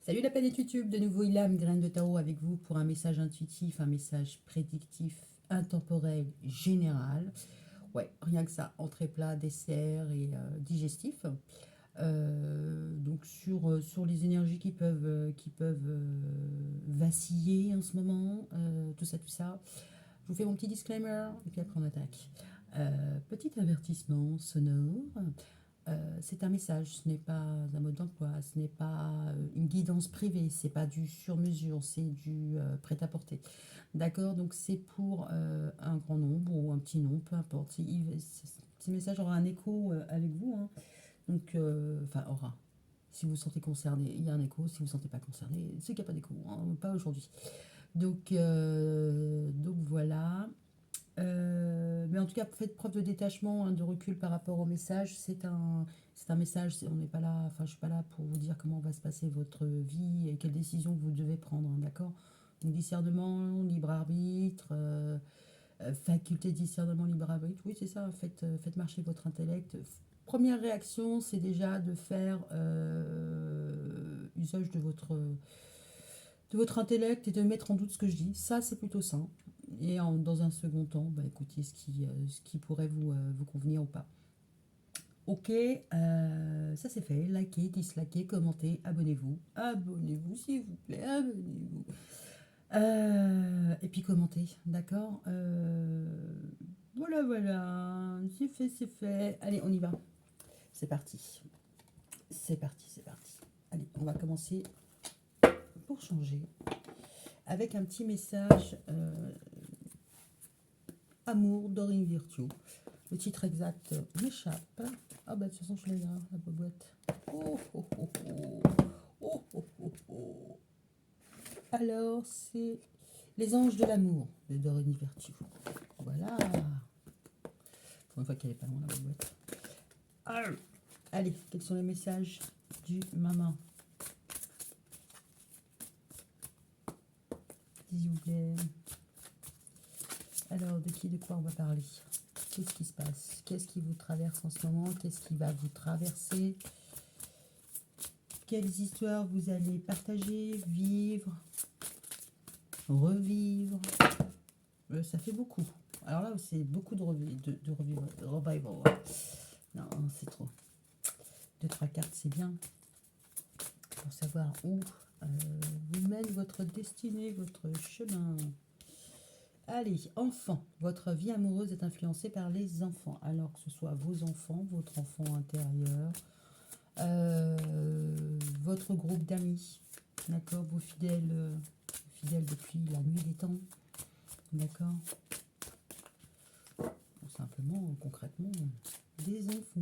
Salut la planète YouTube, de nouveau Ilham, graine de tarot avec vous pour un message intuitif, un message prédictif, intemporel, général. Ouais, rien que ça, entrée plat, dessert et digestif. Donc sur les énergies qui peuvent vaciller en ce moment, tout ça, tout ça. Je vous fais mon petit disclaimer et puis après on attaque. Petit avertissement sonore. C'est un message, ce n'est pas un mode d'emploi, ce n'est pas une guidance privée, c'est pas du sur-mesure, c'est du prêt-à-porter. D'accord. Donc c'est pour un grand nombre ou un petit nombre, peu importe. Ce message aura un écho avec vous, hein. Donc, enfin, aura. Si vous vous sentez concerné, il y a un écho. Si vous ne vous sentez pas concerné, c'est qu'il n'y a pas d'écho, hein, pas aujourd'hui. Donc voilà. Mais en tout cas, faites preuve de détachement, hein, de recul par rapport au message. C'est un message. On n'est pas là. Enfin, je suis pas là pour vous dire comment va se passer votre vie et quelles décisions vous devez prendre, hein, d'accord. Donc discernement, libre arbitre, faculté de discernement, libre arbitre. Oui, c'est ça. Faites marcher votre intellect. Première réaction, c'est déjà de faire usage de votre intellect et de mettre en doute ce que je dis. Ça, c'est plutôt sain. Et dans un second temps, bah, écoutez ce qui pourrait vous convenir ou pas. Ok, ça c'est fait. Likez, dislikez, commentez, abonnez-vous. Abonnez-vous, s'il vous plaît, abonnez-vous. Et puis commentez, d'accord. Voilà, voilà. C'est fait, c'est fait. Allez, on y va. C'est parti. C'est parti, c'est parti. Allez, on va commencer pour changer avec un petit message Amour Dorine Virtue. Le titre exact m'échappe. Ah bah de toute façon je l'ai là, la boîte. Oh, oh, oh, oh. Oh, oh, oh, oh. Alors c'est Les Anges de l'amour de Dorine Virtue. Voilà. Pour une fois qu'elle est pas loin la boîte. Allez, quels sont les messages du maman? S'il vous plaît. Alors, de quoi on va parler? Qu'est-ce qui se passe? Qu'est-ce qui vous traverse en ce moment? Qu'est-ce qui va vous traverser? Quelles histoires vous allez partager, vivre, revivre? Ça fait beaucoup. Alors là, c'est beaucoup de revivre, revival. Non, c'est trop. 2-3 cartes, c'est bien. Pour savoir où vous mène votre destinée, votre chemin. Allez, enfant. Votre vie amoureuse est influencée par les enfants. Alors que ce soit vos enfants, votre enfant intérieur, votre groupe d'amis, d'accord, vos fidèles depuis la nuit des temps, d'accord. Ou simplement, concrètement, des enfants.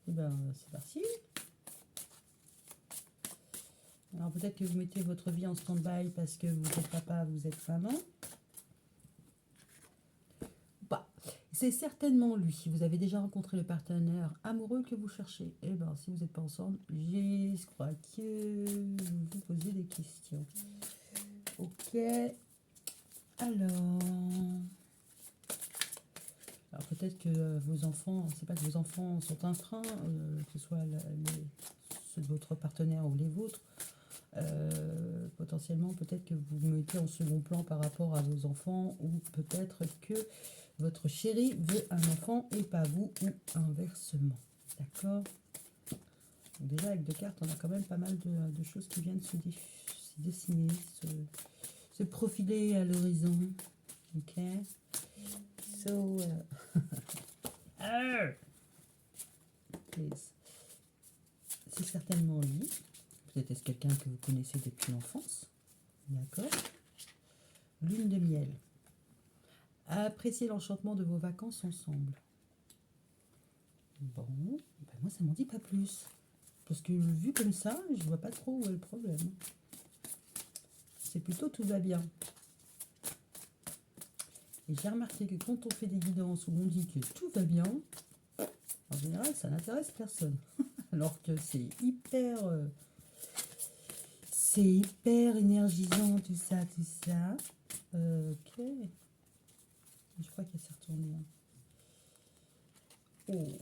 Et ben, c'est parti. Alors peut-être que vous mettez votre vie en stand-by parce que vous êtes papa, vous êtes maman. Bah, c'est certainement lui. Vous avez déjà rencontré le partenaire amoureux que vous cherchez. Et bien, si vous n'êtes pas ensemble, je crois que vous vous posez des questions. Ok. Alors peut-être que vos enfants, c'est pas que vos enfants sont un frein, que ce soit ceux de votre partenaire ou les vôtres. Potentiellement, peut-être que vous vous mettez en second plan par rapport à vos enfants, ou peut-être que votre chéri veut un enfant et pas vous, ou inversement. D'accord. Déjà, avec 2 cartes, on a quand même pas mal de choses qui viennent se dessiner, se profiler à l'horizon. Ok. So, c'est certainement lui. Peut-être est-ce quelqu'un que vous connaissez depuis l'enfance. D'accord. Lune de miel. Appréciez l'enchantement de vos vacances ensemble. Bon, ben moi ça m'en dit pas plus. Parce que vu comme ça, je vois pas trop où est le problème. C'est plutôt tout va bien. Et j'ai remarqué que quand on fait des guidances où on dit que tout va bien, en général ça n'intéresse personne. Alors que c'est hyper énergisant tout ça, tout ça. Ok. Je crois qu'elle s'est retournée. Oh.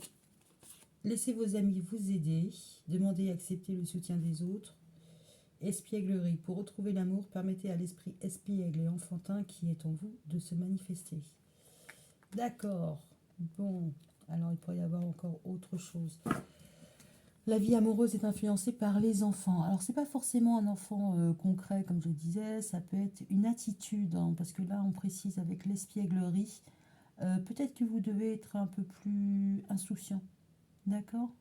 Laissez vos amis vous aider. Demandez et acceptez le soutien des autres. Espièglerie. Pour retrouver l'amour, permettez à l'esprit espiègle et enfantin qui est en vous de se manifester. D'accord. Bon, alors il pourrait y avoir encore autre chose. La vie amoureuse est influencée par les enfants. Alors, c'est pas forcément un enfant concret, comme je disais, ça peut être une attitude, hein, parce que là, on précise avec l'espièglerie. Peut-être que vous devez être un peu plus insouciant, d'accord?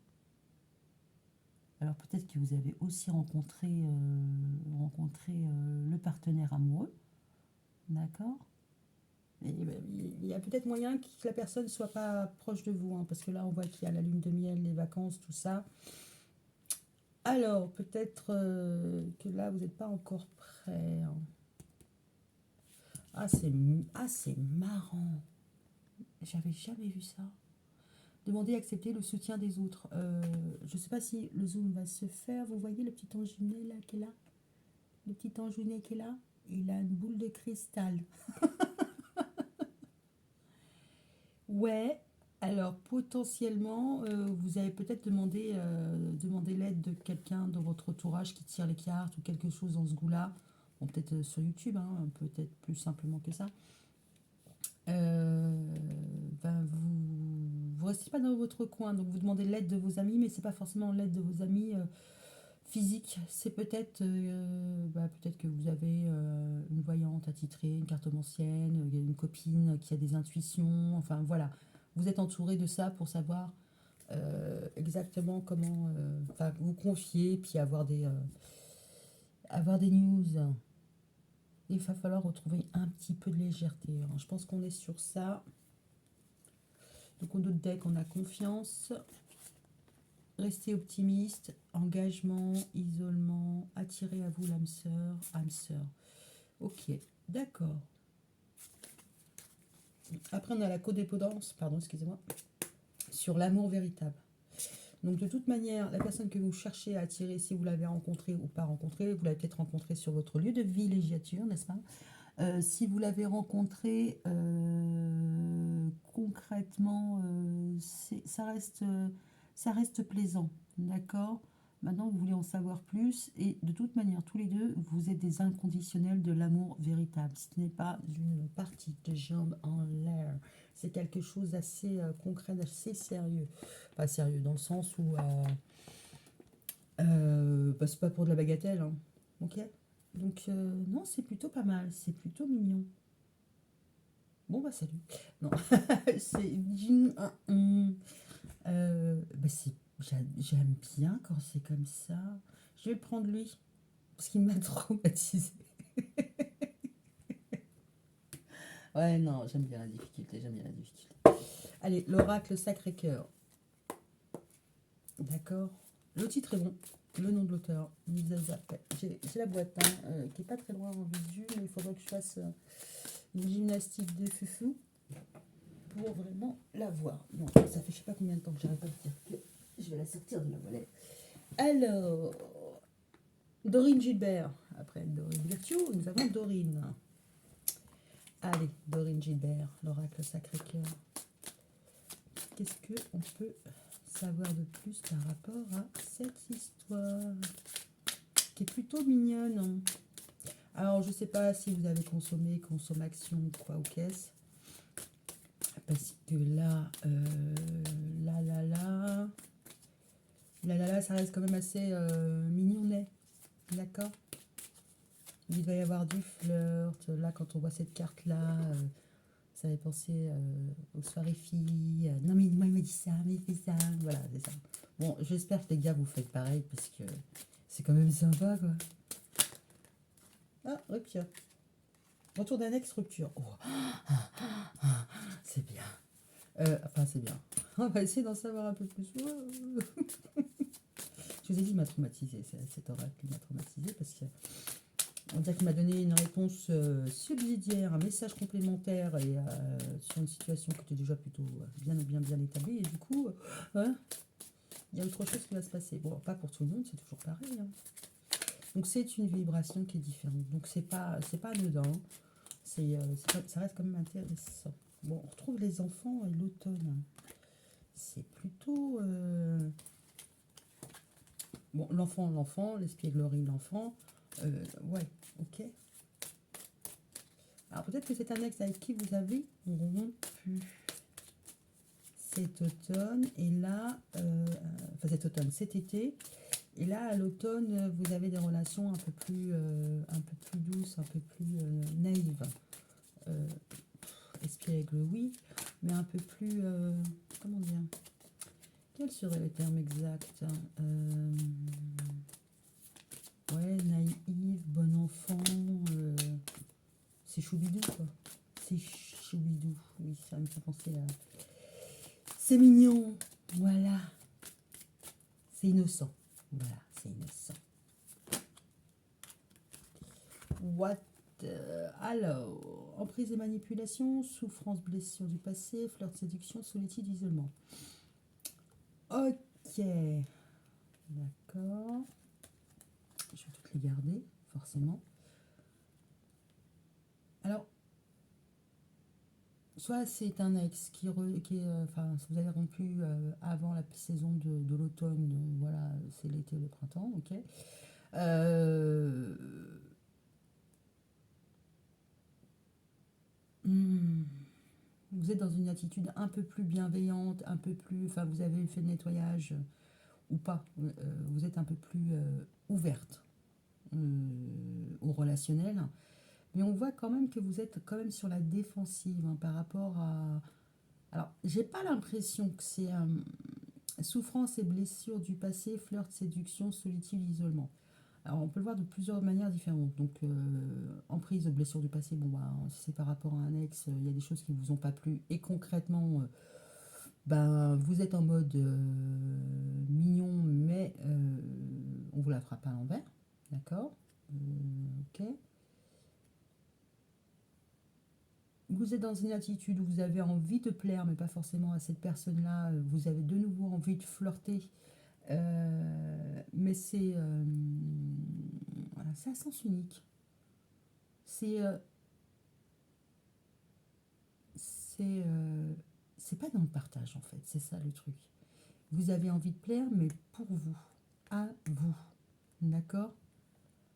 Alors, peut-être que vous avez aussi rencontré le partenaire amoureux, d'accord? Et, il y a peut-être moyen que la personne ne soit pas proche de vous, hein, parce que là, on voit qu'il y a la lune de miel, les vacances, tout ça. Alors, peut-être que là, vous n'êtes pas encore prêt, hein. C'est marrant. J'avais jamais vu ça. Demander, accepter le soutien des autres. Je ne sais pas si le zoom va se faire. Vous voyez le petit ange là qui est là? Le petit ange qui est là? Il a une boule de cristal. Ouais. Alors, potentiellement, vous avez peut-être demandé l'aide de quelqu'un dans votre entourage qui tire les cartes ou quelque chose dans ce goût-là. Bon, peut-être sur YouTube, hein, peut-être plus simplement que ça. Euh, vous restez pas dans votre coin, donc vous demandez l'aide de vos amis, mais c'est pas forcément l'aide de vos amis physiques. C'est peut-être que vous avez une voyante attitrée, une cartomancienne, une copine qui a des intuitions. Enfin voilà, vous êtes entouré de ça pour savoir exactement comment vous confier, puis avoir des news. Il va falloir retrouver un petit peu de légèreté, hein. Je pense qu'on est sur ça. Donc on doute deck, on a confiance. Restez optimiste. Engagement, isolement, attirer à vous l'âme sœur, âme sœur. Ok, d'accord. Après on a la codépendance, pardon, excusez-moi, sur l'amour véritable. Donc de toute manière, la personne que vous cherchez à attirer, si vous l'avez rencontrée ou pas rencontrée, vous l'avez peut-être rencontrée sur votre lieu de villégiature, n'est-ce pas? Si vous l'avez rencontré concrètement, ça reste plaisant, d'accord? Maintenant, vous voulez en savoir plus et de toute manière, tous les deux, vous êtes des inconditionnels de l'amour véritable. Ce n'est pas une partie de jambes en l'air. C'est quelque chose d'assez concret, d'assez sérieux. Pas sérieux dans le sens où c'est pas pour de la bagatelle, hein. Ok? Donc, non, c'est plutôt pas mal, c'est plutôt mignon. Bon, bah, salut. Non, c'est. J'aime bien quand c'est comme ça. Je vais le prendre lui, parce qu'il m'a traumatisé. Ouais, non, j'aime bien la difficulté, j'aime bien la difficulté. Allez, l'oracle Sacré-Cœur. D'accord. Le titre est bon. Le nom de l'auteur. J'ai la boîte qui est pas très loin en visu, mais il faudrait que je fasse une gymnastique de fufu pour vraiment la voir. Non, ça fait je sais pas combien de temps que j'arrête pas de dire que je vais la sortir de la voilette. Alors, Dorine Gilbert. Après Dorine Virtue, nous avons Dorine. Allez, Dorine Gilbert, l'oracle Sacré-Cœur. Qu'est-ce qu'on peut savoir de plus par rapport à cette histoire qui est plutôt mignonne, hein? Alors, je sais pas si vous avez consommé, consommation ou quoi ou qu'est-ce. Parce que là, ça reste quand même assez mignonnet. D'accord? Il va y avoir du flirt. Là, quand on voit cette carte-là, ça fait penser aux soirées filles. Non, mais moi, il m'a dit ça, mais il fait ça. Voilà, c'est ça. Bon, j'espère que les gars, vous faites pareil, parce que c'est quand même sympa, quoi. Ah, rupture. Retour d'annexe, rupture. Oh. C'est bien. C'est bien. On va essayer d'en savoir un peu plus. Je vous ai dit, il m'a traumatisé. Cet oracle, il m'a traumatisé parce que on dirait qu'il m'a donné une réponse subsidiaire, un message complémentaire et sur une situation qui était déjà plutôt bien établie. Et du coup, il y a autre chose qui va se passer. Bon, pas pour tout le monde, c'est toujours pareil, hein. Donc c'est une vibration qui est différente. Donc c'est pas anodin. Ça reste quand même intéressant. Bon, on retrouve les enfants et l'automne. c'est plutôt... bon, l'enfant, l'espièglerie, l'enfant. Ouais, ok. Alors peut-être que c'est un ex avec qui vous avez rompu cet automne. Et là, enfin cet automne, cet été. Et là, à l'automne, vous avez des relations un peu plus douces, un peu plus naïves. Espiègle, oui, mais un peu plus... comment dire? Quel serait le terme exact? Ouais, naïf, bon enfant, c'est choubidou, quoi. C'est choubidou, oui, ça me fait penser à... C'est mignon, voilà. C'est innocent, voilà, c'est innocent. What? Alors, emprise et manipulation, souffrance, blessure du passé, flirt, séduction, solitude, isolement. Ok, d'accord. Je vais toutes les garder, forcément. Alors, soit c'est un ex qui est, enfin, si vous avez rompu avant la saison de l'automne, voilà, c'est l'été, le printemps, ok. Euh, hmm, vous êtes dans une attitude un peu plus bienveillante, un peu plus, enfin, vous avez fait le nettoyage ou pas, vous êtes un peu plus ouverte au relationnel, mais on voit quand même que vous êtes quand même sur la défensive hein, par rapport à... Alors, j'ai pas l'impression que c'est souffrance et blessures du passé, flirt, séduction, solitude, isolement. Alors, on peut le voir de plusieurs manières différentes. Donc, emprise, blessure du passé, bon, bah, si c'est par rapport à un ex, il y a des choses qui ne vous ont pas plu. Et concrètement, ben, vous êtes en mode mignon, mais on vous la fera pas à l'envers. D'accord. Ok. Vous êtes dans une attitude où vous avez envie de plaire, mais pas forcément à cette personne-là. Vous avez de nouveau envie de flirter. Mais voilà, c'est à sens unique. C'est c'est euh, c'est pas dans le partage en fait. C'est ça le truc. Vous avez envie de plaire, mais pour vous, à vous. D'accord.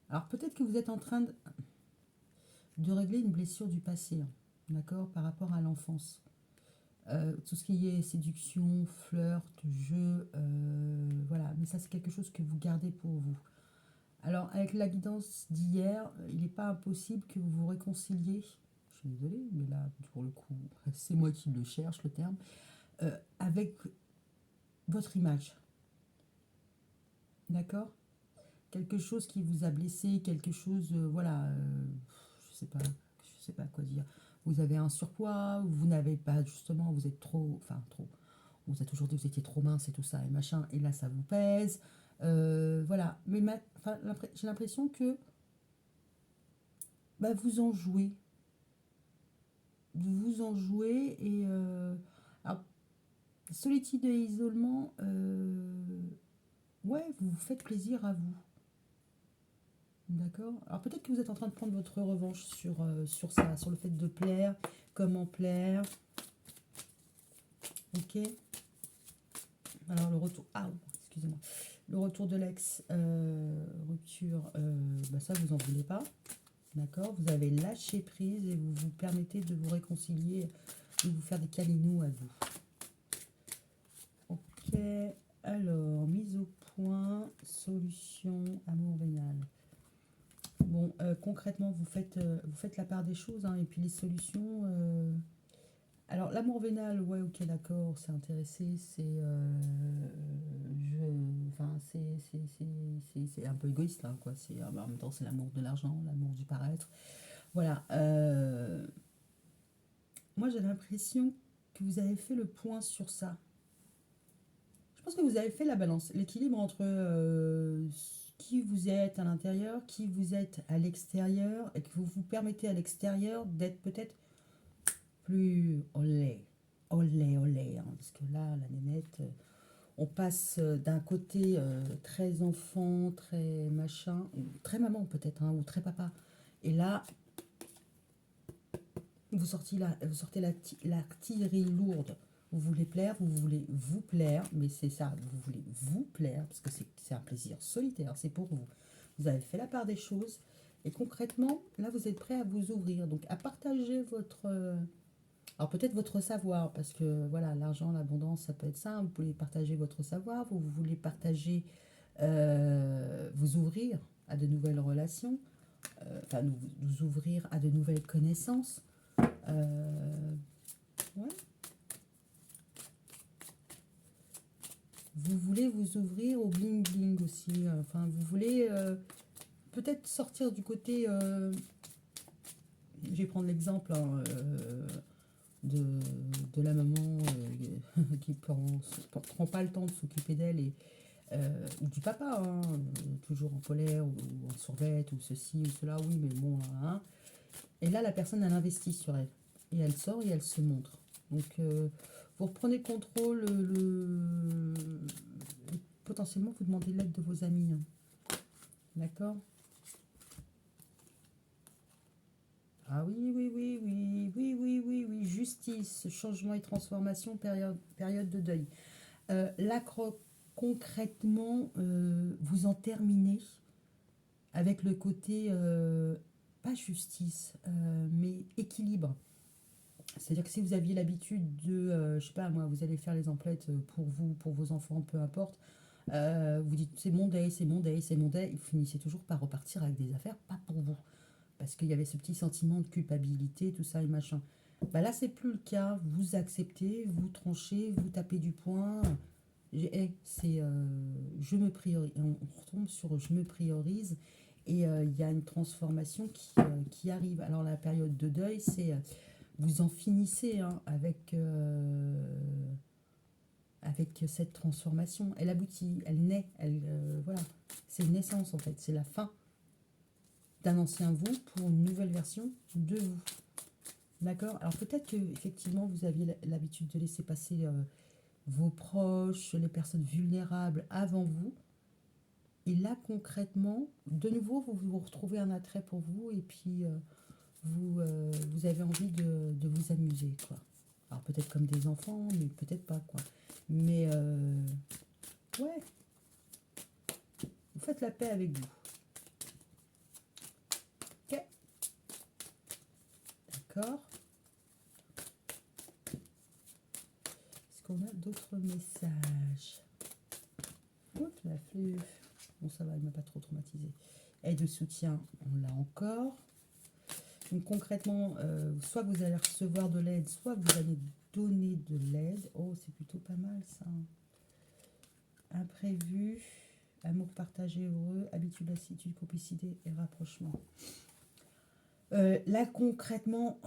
Alors peut-être que vous êtes en train de régler une blessure du passé. Hein, d'accord, par rapport à l'enfance. Tout ce qui est séduction, flirt, jeu, voilà. Mais ça, c'est quelque chose que vous gardez pour vous. Alors, avec la guidance d'hier, il n'est pas impossible que vous vous réconciliez. Je suis désolée, mais là, pour le coup, c'est moi qui le cherche, le terme. Avec votre image. D'accord. Quelque chose qui vous a blessé, quelque chose, voilà, je sais pas quoi dire. Vous avez un surpoids, vous n'avez pas, justement, vous êtes trop, enfin, trop. On vous a toujours dit que vous étiez trop mince et tout ça et machin, et là, ça vous pèse. Voilà. Mais enfin, j'ai l'impression que bah, vous en jouez. Vous en jouez et alors, solitude et isolement, ouais, vous vous faites plaisir à vous. D'accord. Alors peut-être que vous êtes en train de prendre votre revanche sur ça, sur le fait de plaire, comment plaire. Ok. Alors le retour. Ah, excusez-moi. Le retour de l'ex, rupture, bah ça vous en voulez pas. D'accord. Vous avez lâché prise et vous vous permettez de vous réconcilier, de vous faire des câlinous à vous. Ok. Alors, mise au point, solution, amour vénal. Bon, concrètement, vous faites la part des choses, hein, et puis les solutions. Alors, l'amour vénal, ouais, ok, d'accord, c'est intéressé, enfin, c'est un peu égoïste, là, quoi. En même temps, c'est l'amour de l'argent, l'amour du paraître. Voilà. Moi, j'ai l'impression que vous avez fait le point sur ça. Je pense que vous avez fait la balance, l'équilibre entre qui vous êtes à l'intérieur, qui vous êtes à l'extérieur, et que vous vous permettez à l'extérieur d'être peut-être plus olé, olé, hein, parce que là, la nénette, on passe d'un côté très enfant, très machin, ou très maman peut-être, hein, ou très papa, et là, vous sortez l'artillerie lourde. Vous voulez plaire, vous voulez vous plaire, mais c'est ça, vous voulez vous plaire, parce que c'est un plaisir solitaire, c'est pour vous. Vous avez fait la part des choses, et concrètement, là, vous êtes prêt à vous ouvrir, donc à partager votre... alors peut-être votre savoir, parce que voilà, l'argent, l'abondance, ça peut être ça, vous pouvez partager votre savoir, vous voulez partager, vous ouvrir à de nouvelles relations, enfin nous ouvrir à de nouvelles connaissances. Ouais. Vous voulez vous ouvrir au bling bling aussi. Enfin, vous voulez peut-être sortir du côté. Je vais prendre l'exemple hein, de, de la maman qui prend pas le temps de s'occuper d'elle et ou du papa, hein, toujours en colère ou en survette ou ceci ou cela. Oui, mais bon. Hein. Et là, la personne, elle investit sur elle et elle sort et elle se montre. Donc, vous reprenez contrôle. Potentiellement, vous demandez l'aide de vos amis. Hein. D'accord. Ah oui, oui, oui, oui, oui, oui, oui, oui. Justice, changement et transformation, période de deuil. Là, concrètement, vous en terminez avec le côté, pas justice, mais équilibre. C'est-à-dire que si vous aviez l'habitude de, je sais pas moi, vous allez faire les emplettes pour vous, pour vos enfants, peu importe, vous dites c'est mon day, c'est mon day, c'est mon day, vous finissez toujours par repartir avec des affaires pas pour vous. Parce qu'il y avait ce petit sentiment de culpabilité, tout ça et machin. Bah là, c'est plus le cas. Vous acceptez, vous tranchez, vous tapez du poing. C'est je me priorise. On retombe sur je me priorise. Et il y a une transformation qui arrive. Alors, la période de deuil, c'est vous en finissez hein, avec cette transformation. Elle aboutit, elle naît. Voilà. C'est une naissance en fait. C'est la fin d'un ancien vous pour une nouvelle version de vous. D'accord. Alors peut-être que effectivement vous aviez l'habitude de laisser passer vos proches, les personnes vulnérables avant vous. Et là concrètement, de nouveau, vous retrouvez un attrait pour vous et puis vous avez envie de vous amuser. Quoi. Alors peut-être comme des enfants, mais peut-être pas. Quoi. Mais ouais, vous faites la paix avec vous. Ok. D'accord. Est-ce qu'on a d'autres messages? Oups, la fleuve. Bon, ça va, il ne m'a pas trop traumatisé. Aide de soutien, on l'a encore. Donc concrètement, soit vous allez recevoir de l'aide, soit vous allez donner de l'aide. Oh, c'est plutôt pas mal ça. Imprévu, amour partagé heureux, habitude, lassitude, complicité et rapprochement. Là concrètement,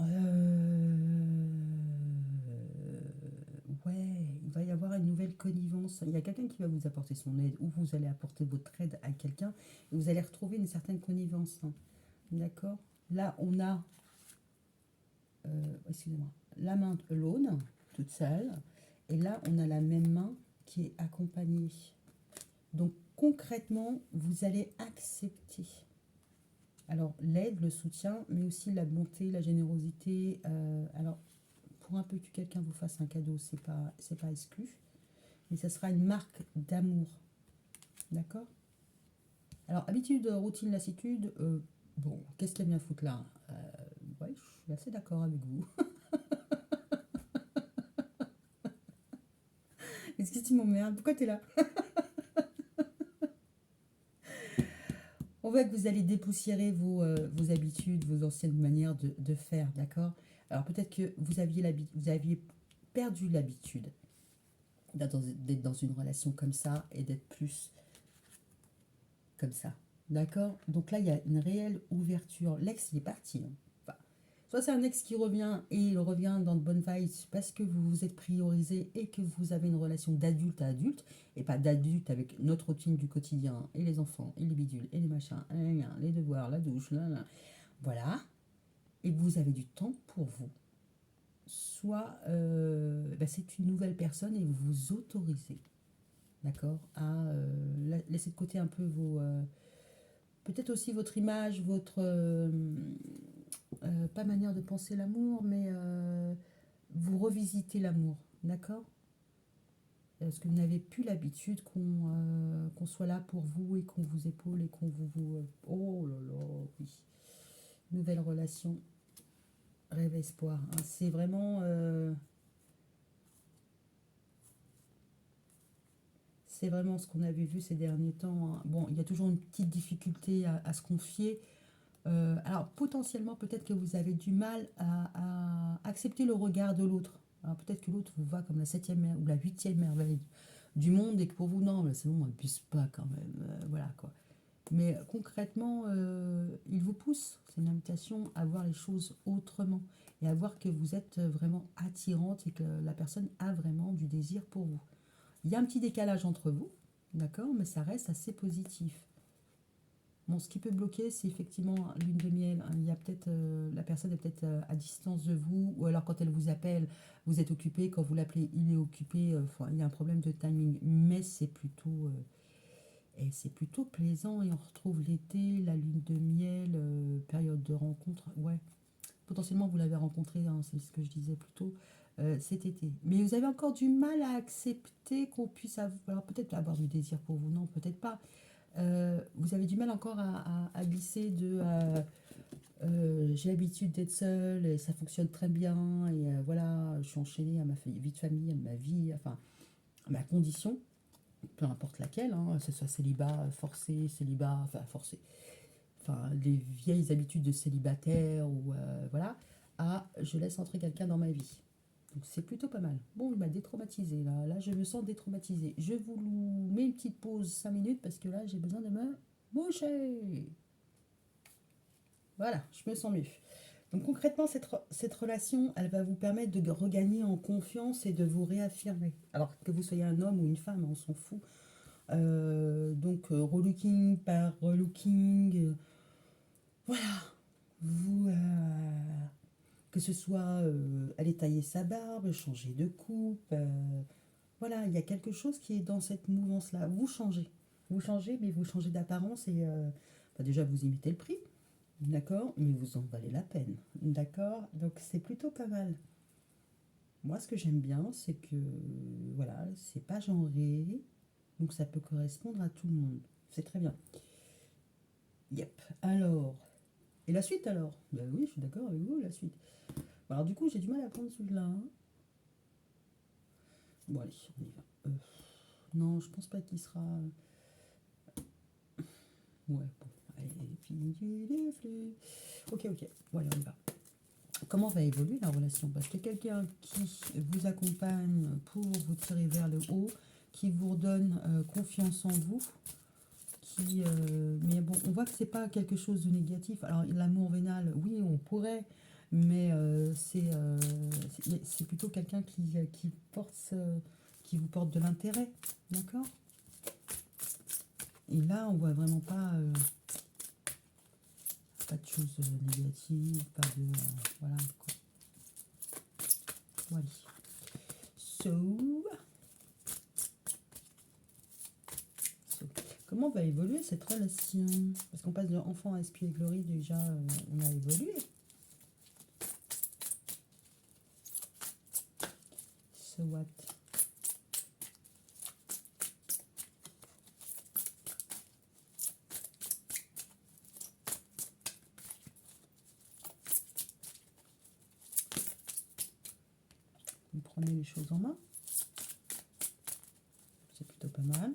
ouais, il va y avoir une nouvelle connivence. Il y a quelqu'un qui va vous apporter son aide ou vous allez apporter votre aide à quelqu'un et vous allez retrouver une certaine connivence. Hein. D'accord. Là, on a, excusez-moi, la main alone, toute seule. Et là, on a la même main qui est accompagnée. Donc, concrètement, vous allez accepter. Alors, l'aide, le soutien, mais aussi la bonté, la générosité. Alors, pour un peu que quelqu'un vous fasse un cadeau, c'est pas exclu. Mais ça sera une marque d'amour. D'accord. Alors, habitude, routine, lassitude. Bon, qu'est-ce qu'il y a bien à foutre là? Ouais, je suis assez d'accord avec vous. Est-ce que tu m'emmerdes? Pourquoi tu es là? On voit que vous allez dépoussiérer vos habitudes, vos anciennes manières de faire, d'accord? Alors peut-être que vous aviez perdu l'habitude d'être dans une relation comme ça et d'être plus comme ça, d'accord? Donc là, il y a une réelle ouverture. L'ex, il est parti. Hein. Enfin, soit c'est un ex qui revient et il revient dans de bonnes vibes parce que vous vous êtes priorisé et que vous avez une relation d'adulte à adulte et pas d'adulte avec notre routine du quotidien et les enfants et les bidules et les machins, les devoirs, la douche, voilà. Et vous avez du temps pour vous. Soit c'est une nouvelle personne et vous vous autorisez, d'accord, à laisser de côté un peu vos... peut-être aussi votre image, votre... pas manière de penser l'amour, mais vous revisitez l'amour, D'accord? Parce que vous n'avez plus l'habitude qu'on soit là pour vous et qu'on vous épaule et qu'on oh là là, oui. Nouvelle relation, rêve, espoir, hein. C'est vraiment... c'est vraiment ce qu'on avait vu ces derniers temps, hein. Bon, il y a toujours une petite difficulté à se confier. Alors, potentiellement, peut-être que vous avez du mal à accepter le regard de l'autre. Alors, peut-être que l'autre vous voit comme la septième ou la huitième merveille du monde et que pour vous, non, mais c'est bon, on n'abuse pas quand même. Voilà, quoi. Mais concrètement, il vous pousse. C'est une invitation à voir les choses autrement et à voir que vous êtes vraiment attirante et que la personne a vraiment du désir pour vous. Il y a un petit décalage entre vous, d'accord, mais ça reste assez positif. Bon, ce qui peut bloquer, c'est effectivement lune de miel. Il y a peut-être la personne est peut-être à distance de vous, ou alors quand elle vous appelle, vous êtes occupé. Quand vous l'appelez, il est occupé. Enfin, il y a un problème de timing, mais c'est plutôt plaisant et on retrouve l'été, la lune de miel, période de rencontre. Ouais, potentiellement vous l'avez rencontré, hein, c'est ce que je disais plus tôt, cet été. Mais vous avez encore du mal à accepter qu'on puisse avoir, alors peut-être avoir du désir pour vous, non, peut-être pas. Vous avez du mal encore à glisser de j'ai l'habitude d'être seule et ça fonctionne très bien et voilà, je suis enchaînée à ma vie de famille, à ma vie, enfin, à ma condition, peu importe laquelle, hein, que ce soit célibat forcé, célibat, enfin forcé, enfin les vieilles habitudes de célibataire ou voilà, à je laisse entrer quelqu'un dans ma vie. Donc c'est plutôt pas mal. Bon, il m'a détraumatisé là. Là, je me sens détraumatisée. Je vous mets une petite pause 5 minutes parce que là, j'ai besoin de me boucher. Voilà, je me sens mieux. Donc concrètement, cette relation, elle va vous permettre de regagner en confiance et de vous réaffirmer. Alors que vous soyez un homme ou une femme, on s'en fout. Donc relooking par relooking, voilà. Vous, que ce soit aller tailler sa barbe, changer de coupe, voilà, il y a quelque chose qui est dans cette mouvance-là. Vous changez, mais vous changez d'apparence et bah déjà vous imitez le prix, d'accord, mais vous en valez la peine, d'accord. Donc c'est plutôt pas mal. Moi, ce que j'aime bien, c'est que voilà, c'est pas genré, donc ça peut correspondre à tout le monde. C'est très bien. Yep. Alors, et la suite alors? Ben oui, je suis d'accord avec vous, la suite. Bon, alors du coup, j'ai du mal à prendre celui-là, hein. Bon, allez, on y va. Non, je pense pas qu'il sera. Ouais, bon, allez, fini les flux. Ok, ok, voilà, on y va. Comment va évoluer la relation? Parce que quelqu'un qui vous accompagne pour vous tirer vers le haut, qui vous redonne confiance en vous, mais bon, on voit que c'est pas quelque chose de négatif. Alors, l'amour vénal, oui, on pourrait, mais c'est plutôt quelqu'un qui vous porte de l'intérêt, d'accord? Et là, on voit vraiment pas de choses négatives, pas de voilà quoi. Voilà. So, comment va évoluer cette relation? Parce qu'on passe de enfant à espièglerie, déjà, on a évolué. So what? Vous prenez les choses en main. C'est plutôt pas mal.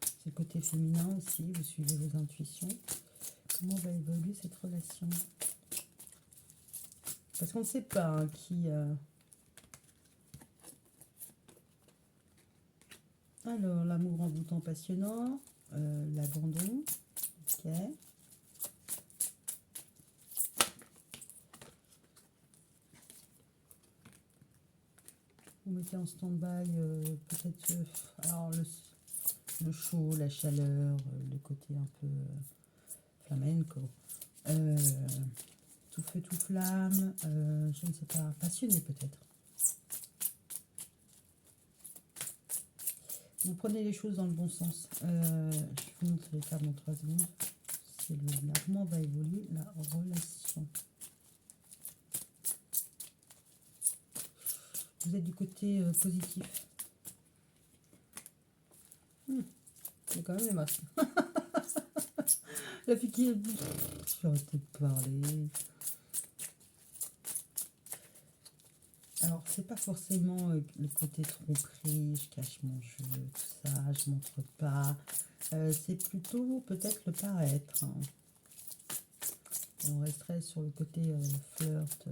C'est le côté féminin aussi, vous suivez vos intuitions. Comment va évoluer cette relation? Parce qu'on ne sait pas hein, qui... Alors, l'amour envoûtant passionnant, l'abandon, ok. Vous mettez en stand-by peut-être alors le chaud, la chaleur, le côté un peu flamenco. Tout feu, tout flamme, je ne sais pas, passionné peut-être. Vous prenez les choses dans le bon sens. Je vous montre les cartes dans 3 secondes. C'est là. Comment va évoluer la relation? Vous êtes du côté positif. Il y a quand même des masques. La fille qui est... J'ai arrêté de parler. Alors, c'est pas forcément le côté tromperie, je cache mon jeu, tout ça, je montre pas. C'est plutôt peut-être le paraître, hein. On resterait sur le côté flirt.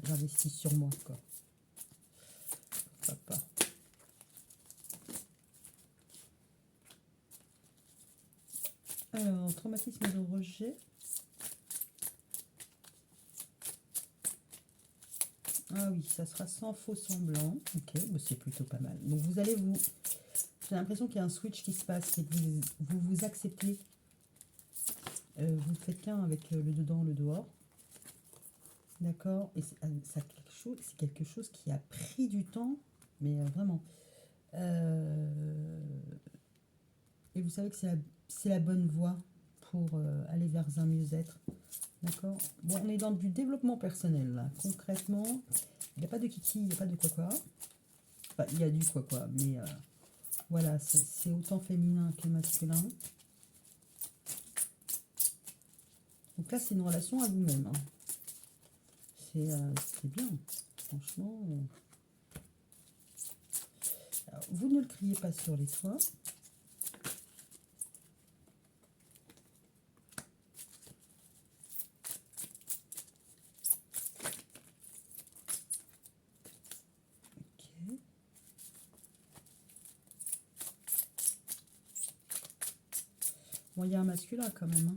J'investis sur moi, quoi. Pourquoi pas. Alors, traumatisme de rejet. Ah oui, ça sera sans faux semblant. Ok, bah c'est plutôt pas mal. Donc vous allez vous... J'ai l'impression qu'il y a un switch qui se passe. C'est que vous acceptez. Vous ne faites qu'un avec le dedans, le dehors. D'accord. Et c'est quelque chose qui a pris du temps. Mais vraiment. Et vous savez que c'est la bonne voie pour aller vers un mieux-être. D'accord. Bon, on est dans du développement personnel, là. Concrètement, il n'y a pas de kiki, il n'y a pas de quoi. Enfin, il y a du quoi, mais voilà, c'est autant féminin que masculin. Donc là, c'est une relation à vous-même, hein. C'est bien, franchement. Alors, vous ne le criez pas sur les toits. Ok. Bon, il y a un masculin quand même, hein.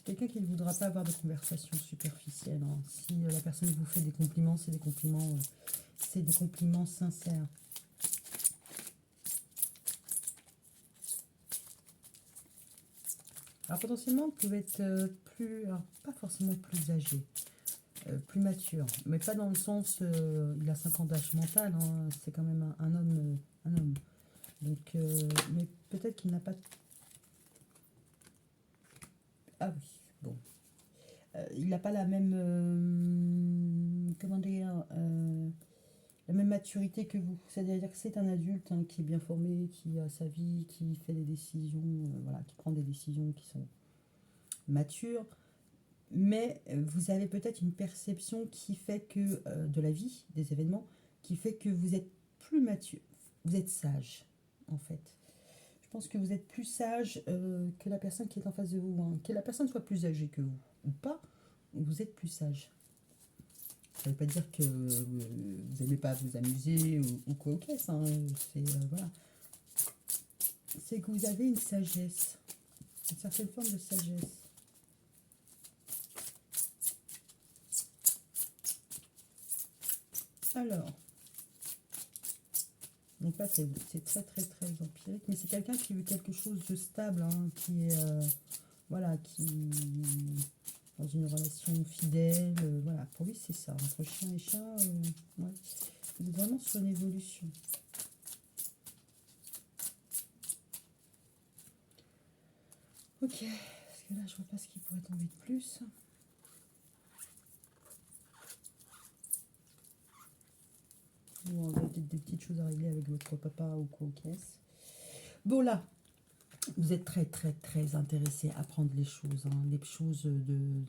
Quelqu'un qui ne voudra pas avoir de conversation superficielle, hein. Si la personne vous fait des compliments, c'est des compliments sincères. Alors potentiellement, vous pouvez être alors, pas forcément plus âgé, plus mature, mais pas dans le sens, il a 5 ans d'âge mental, hein, c'est quand même un homme, un homme. Donc, mais peut-être qu'il n'a pas... Ah oui, bon. Il n'a pas la même, comment dire, la même maturité que vous. C'est-à-dire que c'est un adulte, hein, qui est bien formé, qui a sa vie, qui fait des décisions, voilà, qui prend des décisions qui sont matures. Mais vous avez peut-être une perception qui fait que, de la vie, des événements, qui fait que vous êtes plus mature. Vous êtes sage, en fait. Je pense que vous êtes plus sage que la personne qui est en face de vous, hein. Que la personne soit plus âgée que vous ou pas, vous êtes plus sage. Ça ne veut pas dire que vous n'aimez pas vous amuser ou quoi, ok, ça, hein. C'est voilà. C'est que vous avez une sagesse, une certaine forme de sagesse. Alors, donc là c'est très très très empirique, mais c'est quelqu'un qui veut quelque chose de stable, hein, qui est voilà, qui dans une relation fidèle, voilà, pour lui c'est ça, entre chien et chat, ouais. Il est vraiment sur une évolution. Ok, parce que là je vois pas ce qui pourrait tomber de plus. Bon, on a peut-être des petites choses à régler avec votre papa ou quoi au caisse. Bon là, vous êtes très très très intéressé à prendre les choses, hein, les choses de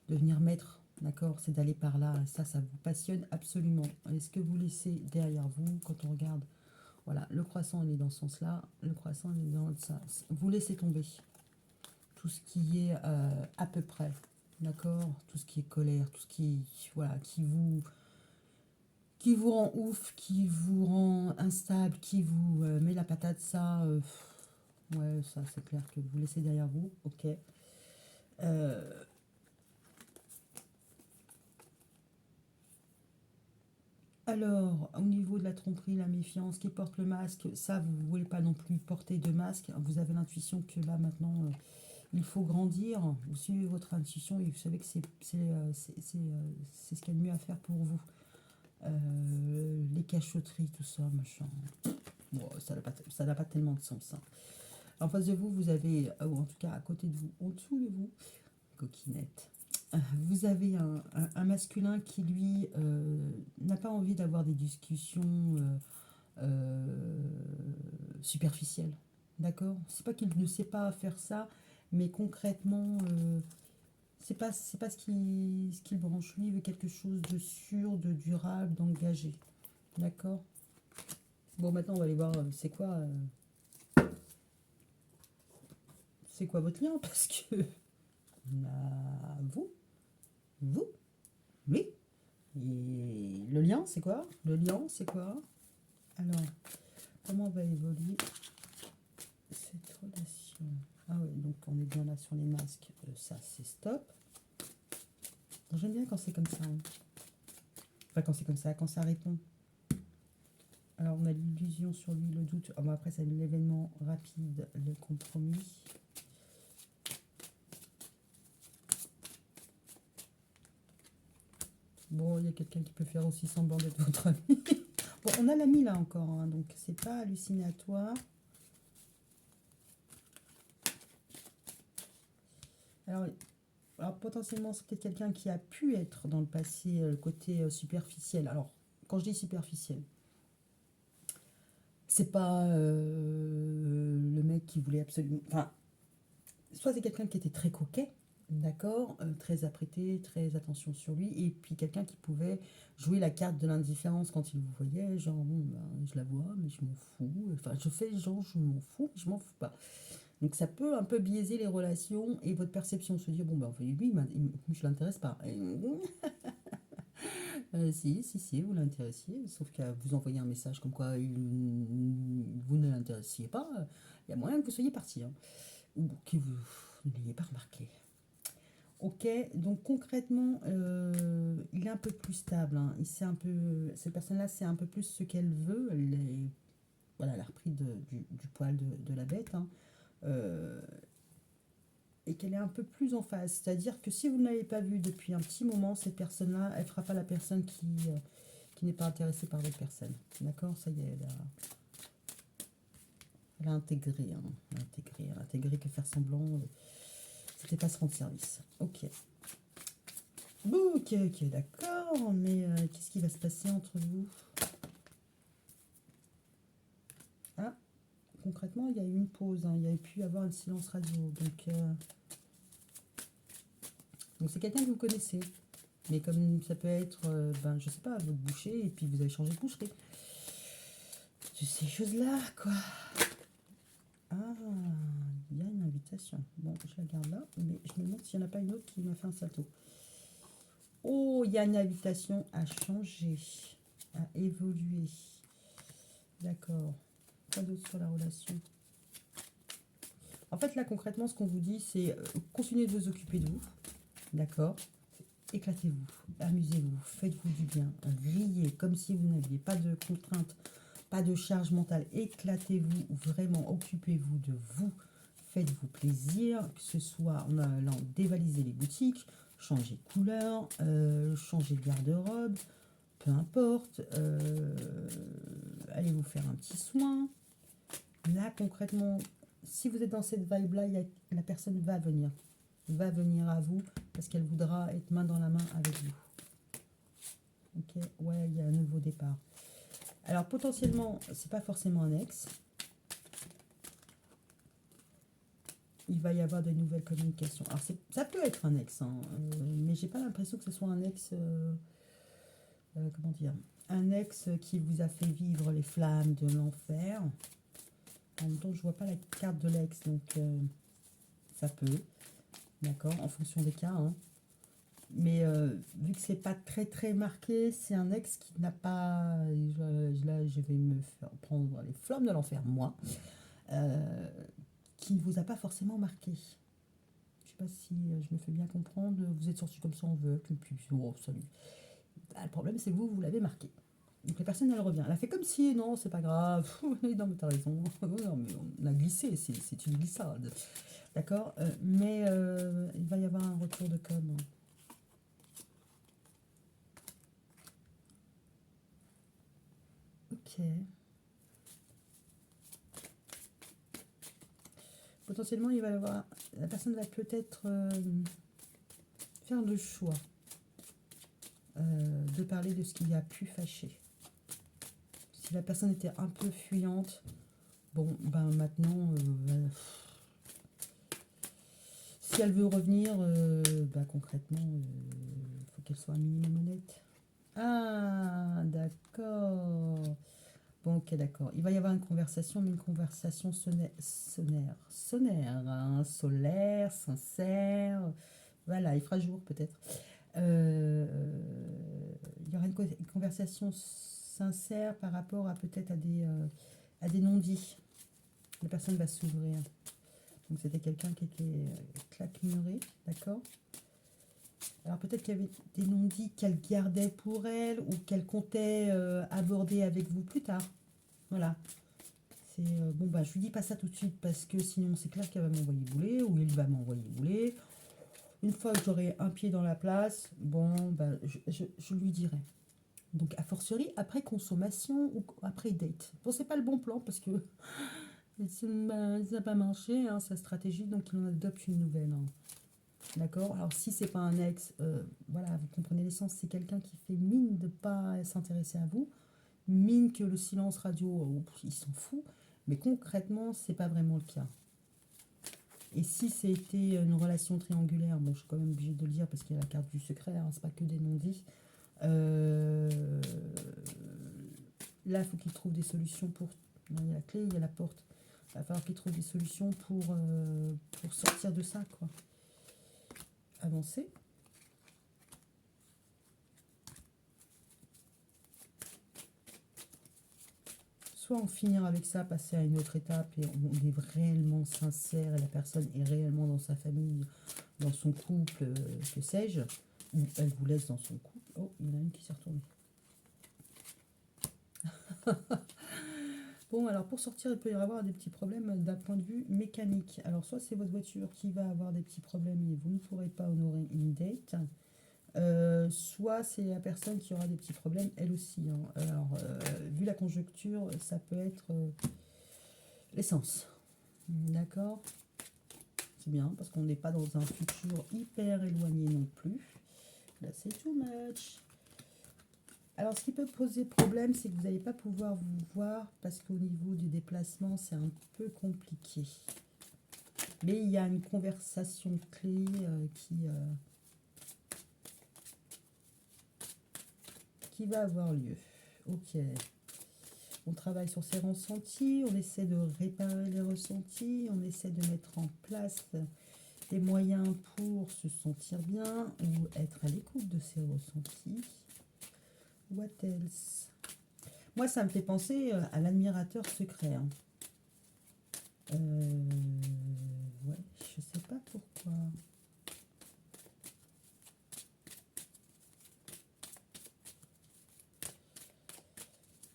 venir mettre, d'accord, c'est d'aller par là, ça vous passionne absolument. Est-ce que vous laissez derrière vous, quand on regarde, voilà, le croissant on est dans ce sens-là, le croissant on est dans ça, vous laissez tomber tout ce qui est à peu près, d'accord, tout ce qui est colère, tout ce qui, voilà, qui vous rend ouf, qui vous rend instable, qui vous met la patate, ça, ouais, ça c'est clair que vous laissez derrière vous, ok. Alors, au niveau de la tromperie, la méfiance, qui porte le masque, ça, vous ne voulez pas non plus porter de masque. Vous avez l'intuition que là, maintenant, il faut grandir. Vous suivez votre intuition et vous savez que c'est ce qu'il y a de mieux à faire pour vous. les cachotteries, tout ça, machin. Bon, ça n'a pas tellement de sens. Hein. En face de vous, vous avez, ou en tout cas à côté de vous, en dessous de vous, coquinette, vous avez un masculin qui, lui, n'a pas envie d'avoir des discussions superficielles. D'accord? C'est pas qu'il ne sait pas faire ça, mais concrètement, c'est pas ce qu'il branche. Lui, il veut quelque chose de sûr, de durable, d'engagé. D'accord? Bon, maintenant, on va aller voir c'est quoi votre lien, parce que vous, oui. Et le lien, c'est quoi? Le lien, c'est quoi? Alors, comment va évoluer cette relation? Ah oui, donc on est bien là sur les masques. Ça, c'est stop. J'aime bien quand c'est comme ça. Hein. Enfin, quand c'est comme ça, quand ça répond. Alors, on a l'illusion sur lui, le doute. Oh, bon, après, c'est l'événement rapide, le compromis. Bon, il y a quelqu'un qui peut faire aussi semblant d'être votre ami. Bon, on a l'ami là encore, hein, donc c'est pas hallucinatoire. Alors potentiellement, c'est peut-être quelqu'un qui a pu être dans le passé côté superficiel. Alors, quand je dis superficiel, c'est pas le mec qui voulait absolument... Enfin, soit c'est quelqu'un qui était très coquet, d'accord, très apprêté, très attention sur lui, et puis quelqu'un qui pouvait jouer la carte de l'indifférence quand il vous voyait, genre, bon, ben, je la vois, mais je m'en fous. Enfin, je fais genre, je m'en fous, mais je m'en fous pas. Donc ça peut un peu biaiser les relations et votre perception, se dire, bon, ben, lui, je l'intéresse pas. Si, vous l'intéressiez, sauf qu'à vous envoyer un message comme quoi vous ne l'intéressiez pas, il y a moyen que vous soyez parti, hein, ou que vous ne l'ayez pas remarqué. Ok, donc concrètement, il est un peu plus stable. Hein. Cette personne-là, c'est un peu plus ce qu'elle veut. Voilà, elle a repris du poil de la bête. Hein. Et qu'elle est un peu plus en phase. C'est-à-dire que si vous ne l'avez pas vue depuis un petit moment, cette personne-là, elle ne fera pas la personne qui n'est pas intéressée par votre personne. D'accord? Ça y est, elle a intégré. Hein. Elle a intégré que faire semblant, c'était pas se rendre service. Ok. Bon, ok, d'accord. Mais qu'est-ce qui va se passer entre vous? Ah, concrètement, il y a eu une pause. Hein. Il y a pu y avoir un silence radio. Donc c'est quelqu'un que vous connaissez. Mais comme ça peut être, je sais pas, votre boucher, et puis vous avez changé de boucherie. Ces choses-là, quoi. Ah, il y a une invitation. Bon, je la garde là, mais je me demande s'il n'y en a pas une autre qui m'a fait un salto. Oh, il y a une invitation à changer, à évoluer. D'accord. Quoi d'autre sur la relation? En fait, là, concrètement, ce qu'on vous dit, c'est continuez de vous occuper de vous. D'accord? Éclatez-vous, amusez-vous, faites-vous du bien, riez comme si vous n'aviez pas de contraintes, pas de charge mentale. Éclatez-vous, vraiment, occupez-vous de vous, faites-vous plaisir, que ce soit en allant dévaliser les boutiques, changer de couleur, changer de garde-robe, peu importe, allez vous faire un petit soin. Là, concrètement, si vous êtes dans cette vibe-là, la personne va venir à vous parce qu'elle voudra être main dans la main avec vous. Ok, ouais, il y a un nouveau départ. Alors potentiellement, c'est pas forcément un ex. Il va y avoir de nouvelles communications. Alors ça peut être un ex, hein, mais j'ai pas l'impression que ce soit un ex. Comment dire? Un ex qui vous a fait vivre les flammes de l'enfer. En même temps, je vois pas la carte de l'ex, donc ça peut. D'accord, en fonction des cas. Hein. Mais vu que c'est pas très très marqué, c'est un ex qui n'a pas... Là, je vais me faire prendre les flammes de l'enfer, moi. Qui ne vous a pas forcément marqué. Je sais pas si je me fais bien comprendre. Vous êtes sorti comme ça en veut, et puis oh, salut. Le problème, c'est que vous l'avez marqué. Donc la personne, elle revient. Elle a fait comme si, non, c'est pas grave. Non, mais t'as raison. Non, mais on a glissé, c'est une glissade. D'accord, mais il va y avoir un retour de com. Ok. Potentiellement, il va y avoir, la personne va peut-être faire le choix de parler de ce qui a pu fâcher. Si la personne était un peu fuyante, bon, ben maintenant, si elle veut revenir, ben concrètement, il faut qu'elle soit un minimum honnête. Ah, d'accord. Bon, ok, d'accord. Il va y avoir une conversation, mais une conversation sonnaire, hein, solaire, sincère. Voilà, il fera jour peut-être. Euh, il y aura une conversation sincère par rapport à peut-être à des non-dits. La personne va s'ouvrir. Donc c'était quelqu'un qui était claquemuré, d'accord. Alors peut-être qu'il y avait des non-dits qu'elle gardait pour elle ou qu'elle comptait aborder avec vous plus tard. Voilà. C'est bon, bah je lui dis pas ça tout de suite parce que sinon c'est clair qu'elle va m'envoyer bouler ou il va m'envoyer bouler. Une fois que j'aurai un pied dans la place, bon, bah, je lui dirai. Donc, a fortiori, après consommation ou après date. Bon, c'est pas le bon plan parce que ça n'a pas marché, hein, sa stratégie, donc il en adopte une nouvelle. Hein. D'accord. Alors, si c'est pas un ex, voilà, vous comprenez l'essence, c'est quelqu'un qui fait mine de pas s'intéresser à vous, mine que le silence radio, il s'en fout, mais concrètement, c'est pas vraiment le cas. Et si c'était une relation triangulaire, bon, je suis quand même obligée de le dire parce qu'il y a la carte du secret, hein, c'est pas que des non-dits. Là, il faut qu'il trouve des solutions pour. Il y a la clé, il y a la porte. Il va falloir qu'il trouve des solutions pour sortir de ça, quoi. Avancer. Soit en finir avec ça, passer à une autre étape et on est réellement sincère et la personne est réellement dans sa famille, dans son couple, que sais-je, ou elle vous laisse dans son couple. Oh, il y en a une qui s'est retournée. Bon, alors pour sortir, il peut y avoir des petits problèmes d'un point de vue mécanique. Alors, soit c'est votre voiture qui va avoir des petits problèmes et vous ne pourrez pas honorer une date, soit c'est la personne qui aura des petits problèmes, elle aussi. Hein. Alors, vu la conjoncture, ça peut être l'essence. D'accord. C'est bien, parce qu'on n'est pas dans un futur hyper éloigné non plus. Là, c'est too much. Alors, ce qui peut poser problème, c'est que vous n'allez pas pouvoir vous voir parce qu'au niveau du déplacement, c'est un peu compliqué. Mais il y a une conversation clé qui va avoir lieu. Ok. On travaille sur ses ressentis, on essaie de réparer les ressentis, on essaie de mettre en place des moyens pour se sentir bien ou être à l'écoute de ses ressentis. What else? Moi, ça me fait penser à l'admirateur secret. Hein. Ouais, je sais pas pourquoi.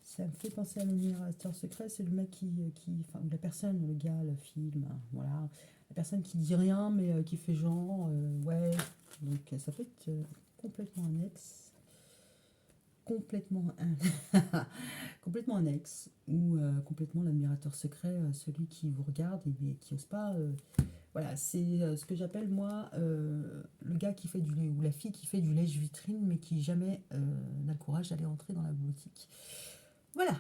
Ça me fait penser à l'admirateur secret, c'est le mec enfin, la personne, le gars, le film, hein, voilà. La personne qui dit rien, mais qui fait genre, ouais. Donc, ça peut être complètement un ex. Complètement complètement un ex ou complètement l'admirateur secret, celui qui vous regarde et mais qui n'ose pas. Voilà, c'est ce que j'appelle moi le gars qui fait du lait ou la fille qui fait du lèche-vitrine mais qui jamais n'a le courage d'aller entrer dans la boutique. Voilà.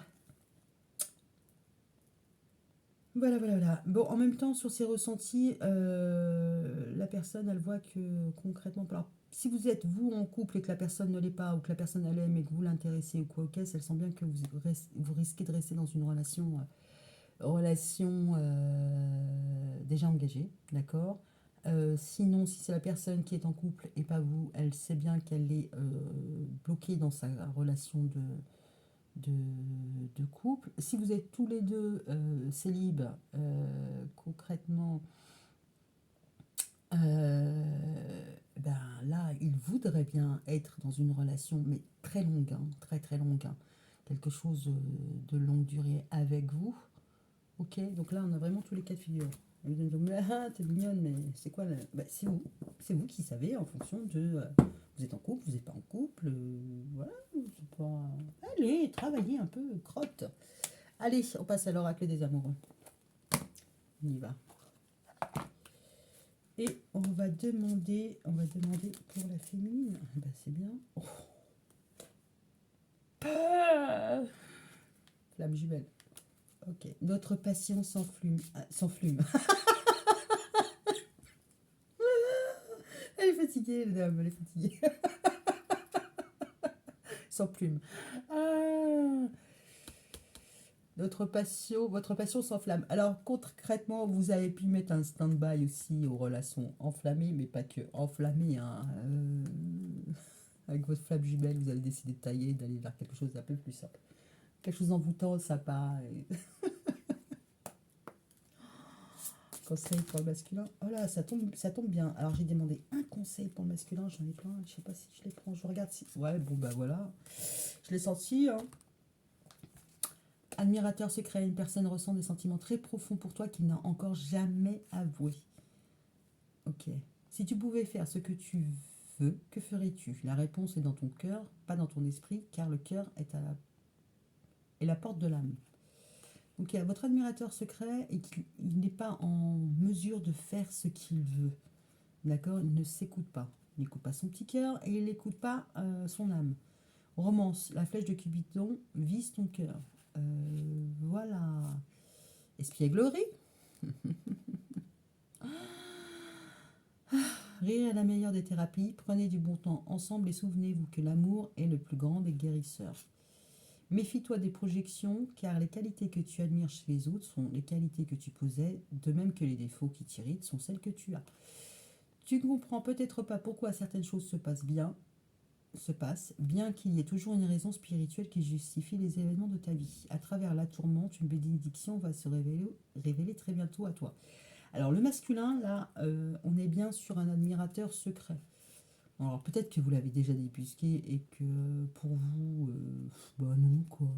Voilà. Bon, en même temps, sur ses ressentis, la personne, elle voit que concrètement, alors, si vous êtes vous en couple et que la personne ne l'est pas, ou que la personne elle aime et que vous l'intéressez ou quoi, ok, elle sent bien que vous risquez de rester dans une relation déjà engagée, d'accord. Sinon, si c'est la personne qui est en couple et pas vous, elle sait bien qu'elle est bloquée dans sa relation de, de couple. Si vous êtes tous les deux célibes, concrètement, ben là, il voudrait bien être dans une relation, mais très longue, hein, très très longue, hein, quelque chose de longue durée avec vous. Ok, donc là, on a vraiment tous les cas de figure. Vous allez me dire, ah, t'es mignonne, mais c'est quoi bah, c'est vous qui savez en fonction de. Vous êtes en couple, vous n'êtes pas en couple. Voilà, c'est pas. Allez, travaillez un peu, crotte. Allez, on passe à l'oracle des amoureux. On y va. Et on va demander pour la féminine. Bah, c'est bien. Oh. Ah, flamme jumelle. Ok. Notre passion sans flume. Sans flume. Elle est fatiguée, la dame, elle est fatiguée. Sans plume. Ah, votre passion s'enflamme. Alors concrètement, vous avez pu mettre un stand-by aussi aux relations enflammées, mais pas que enflammées. Hein. Avec votre flamme jumelle, vous avez décidé de tailler, d'aller vers quelque chose d'un peu plus simple. Quelque chose d'envoûtant, sympa. Conseil pour le masculin. Oh là, ça tombe bien. Alors j'ai demandé un conseil pour le masculin, j'en ai plein. Je sais pas si je les prends. Je regarde si. Ouais, bon bah voilà. Je l'ai senti. Hein. Admirateur secret, une personne ressent des sentiments très profonds pour toi qu'il n'a encore jamais avoué. Ok. Si tu pouvais faire ce que tu veux, que ferais-tu? La réponse est dans ton cœur, pas dans ton esprit, car le cœur est la porte de l'âme. Donc il y a votre admirateur secret et qu'il n'est pas en mesure de faire ce qu'il veut. D'accord? Il ne s'écoute pas. Il n'écoute pas son petit cœur et il n'écoute pas son âme. Romance, la flèche de Cupidon vise ton cœur. Voilà. Espièglerie. Rire est la meilleure des thérapies. Prenez du bon temps ensemble et souvenez-vous que l'amour est le plus grand des guérisseurs. Méfie-toi des projections, car les qualités que tu admires chez les autres sont les qualités que tu possèdes, de même que les défauts qui t'irritent sont celles que tu as. Tu ne comprends peut-être pas pourquoi certaines choses se passent, bien qu'il y ait toujours une raison spirituelle qui justifie les événements de ta vie. À travers la tourmente, une bénédiction va se révéler très bientôt à toi. Alors le masculin, là, on est bien sur un admirateur secret. Alors peut-être que vous l'avez déjà débusqué et que pour vous, bah non quoi.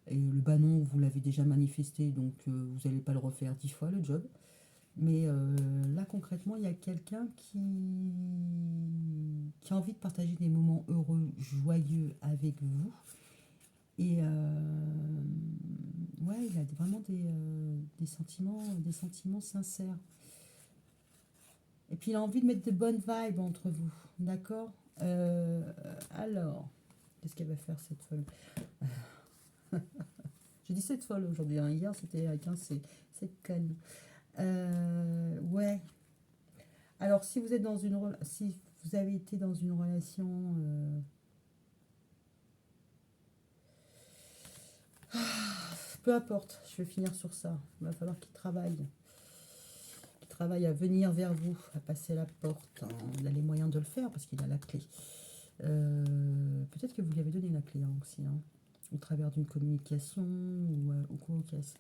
Et le bah non, vous l'avez déjà manifesté, donc vous n'allez pas le refaire 10 fois le job. Mais là concrètement, il y a quelqu'un qui a envie de partager des moments heureux, joyeux avec vous. Et ouais, il a vraiment des sentiments sincères. Et puis il a envie de mettre de bonnes vibes entre vous, d'accord. Alors, qu'est-ce qu'elle va faire cette folle? J'ai dit cette folle aujourd'hui, hein. Hier c'était avec un C, c'est calme. Ouais. Alors si vous êtes dans si vous avez été dans une relation, peu importe, je vais finir sur ça. Il va falloir qu'il travaille. Travaille à venir vers vous, à passer la porte. Hein. Il a les moyens de le faire parce qu'il a la clé. Peut-être que vous lui avez donné la clé hein, aussi, hein, au travers d'une communication ou quoi au caisse.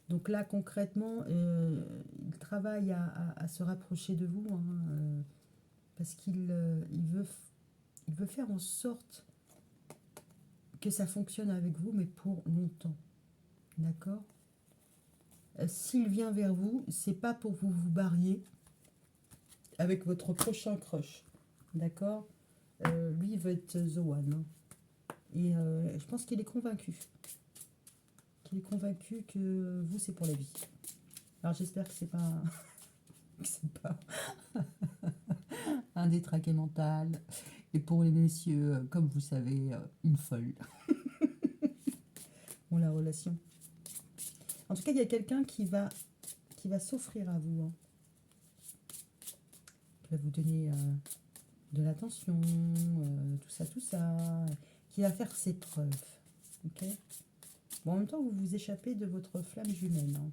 Donc là, concrètement, il travaille à se rapprocher de vous hein, parce il veut faire en sorte que ça fonctionne avec vous, mais pour longtemps. D'accord? S'il vient vers vous, c'est pas pour vous barrier avec votre prochain crush. D'accord? Lui, il veut être The One. Hein. Et je pense qu'il est convaincu. Qu'il est convaincu que vous, c'est pour la vie. Alors j'espère que c'est pas, que c'est pas un détraqué mental. Et pour les messieurs, comme vous savez, une folle. Bon, la relation. En tout cas, il y a quelqu'un qui va s'offrir à vous. Hein. Qui va vous donner de l'attention, tout ça. Qui va faire ses preuves. Ok? Bon, en même temps, vous vous échappez de votre flamme jumelle. Hein.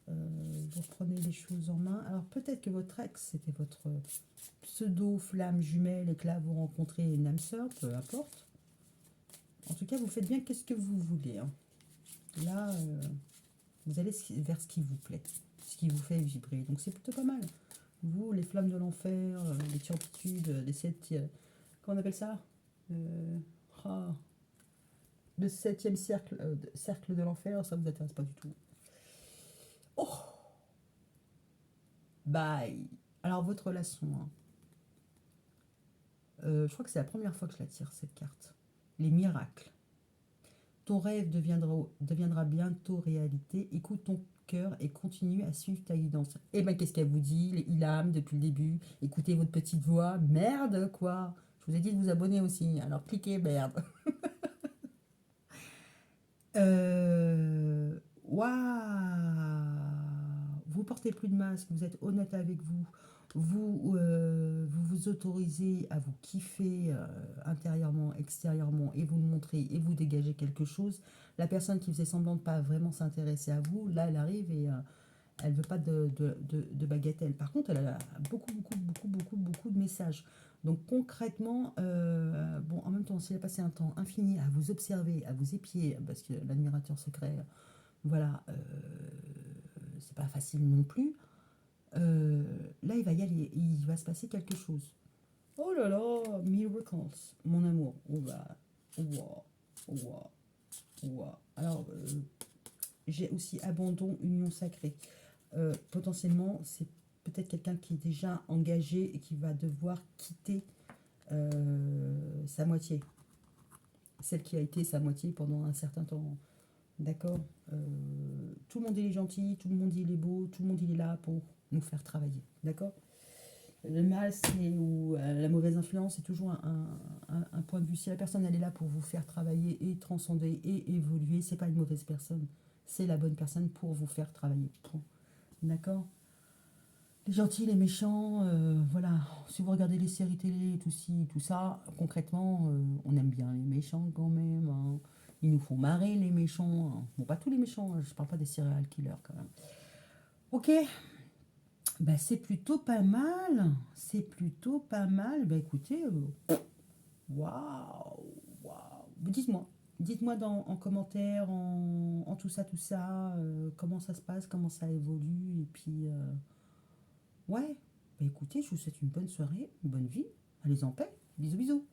Vous reprenez les choses en main. Alors peut-être que votre ex, c'était votre pseudo-flamme jumelle et que là, vous rencontrez une âme sœur, peu importe. En tout cas, vous faites bien qu'est-ce que vous voulez. Hein. Là, vous allez vers ce qui vous plaît, ce qui vous fait vibrer. Donc c'est plutôt pas mal. Vous, les flammes de l'enfer, les turpitudes, les sept... comment on appelle ça le 7e cercle de l'enfer, ça vous intéresse pas du tout. Oh, bye. Alors, votre relation, hein, je crois que c'est la première fois que je la tire, cette carte. Les miracles. Ton rêve deviendra bientôt réalité. Écoute ton cœur et continue à suivre ta guidance. Eh ben, qu'est-ce qu'elle vous dit, les Ilham, depuis le début? Écoutez votre petite voix. Merde, quoi. Je vous ai dit de vous abonner aussi. Alors, cliquez, merde. Waouh! Vous portez plus de masque, vous êtes honnête avec vous, vous vous autorisez à vous kiffer intérieurement, extérieurement, et vous le montrez, et vous dégagez quelque chose. La personne qui faisait semblant de pas vraiment s'intéresser à vous, là, elle arrive et elle veut pas de bagatelle. Par contre, elle a beaucoup de messages. Donc concrètement, bon, en même temps, si elle a passé un temps infini à vous observer, à vous épier, parce que l'admirateur secret, voilà, c'est pas facile non plus. Là, il va y aller, il va se passer quelque chose. Oh là là, miracles, mon amour. Oh bah, wow, wow, wow. Alors, j'ai aussi abandon, union sacrée. Potentiellement, c'est peut-être quelqu'un qui est déjà engagé et qui va devoir quitter sa moitié. Celle qui a été sa moitié pendant un certain temps. D'accord. Tout le monde il est gentil, tout le monde il est beau, tout le monde il est là pour nous faire travailler. D'accord. Le mal, c'est ou la mauvaise influence, c'est toujours un point de vue. Si la personne elle est là pour vous faire travailler et transcender et évoluer, c'est pas une mauvaise personne. C'est la bonne personne pour vous faire travailler. Point. D'accord. Les gentils, les méchants, voilà. Si vous regardez les séries télé, tout ci, tout ça, concrètement, on aime bien les méchants quand même, hein. Ils nous font marrer les méchants, hein. Bon, pas tous les méchants, hein, je parle pas des serial killers quand même. Ok, bah c'est plutôt pas mal. C'est plutôt pas mal. Bah écoutez, waouh, waouh. Dites-moi. Dites-moi en commentaire, en tout ça, comment ça se passe, comment ça évolue, et puis ouais, bah écoutez, je vous souhaite une bonne soirée, une bonne vie. Allez en paix. Bisous, bisous.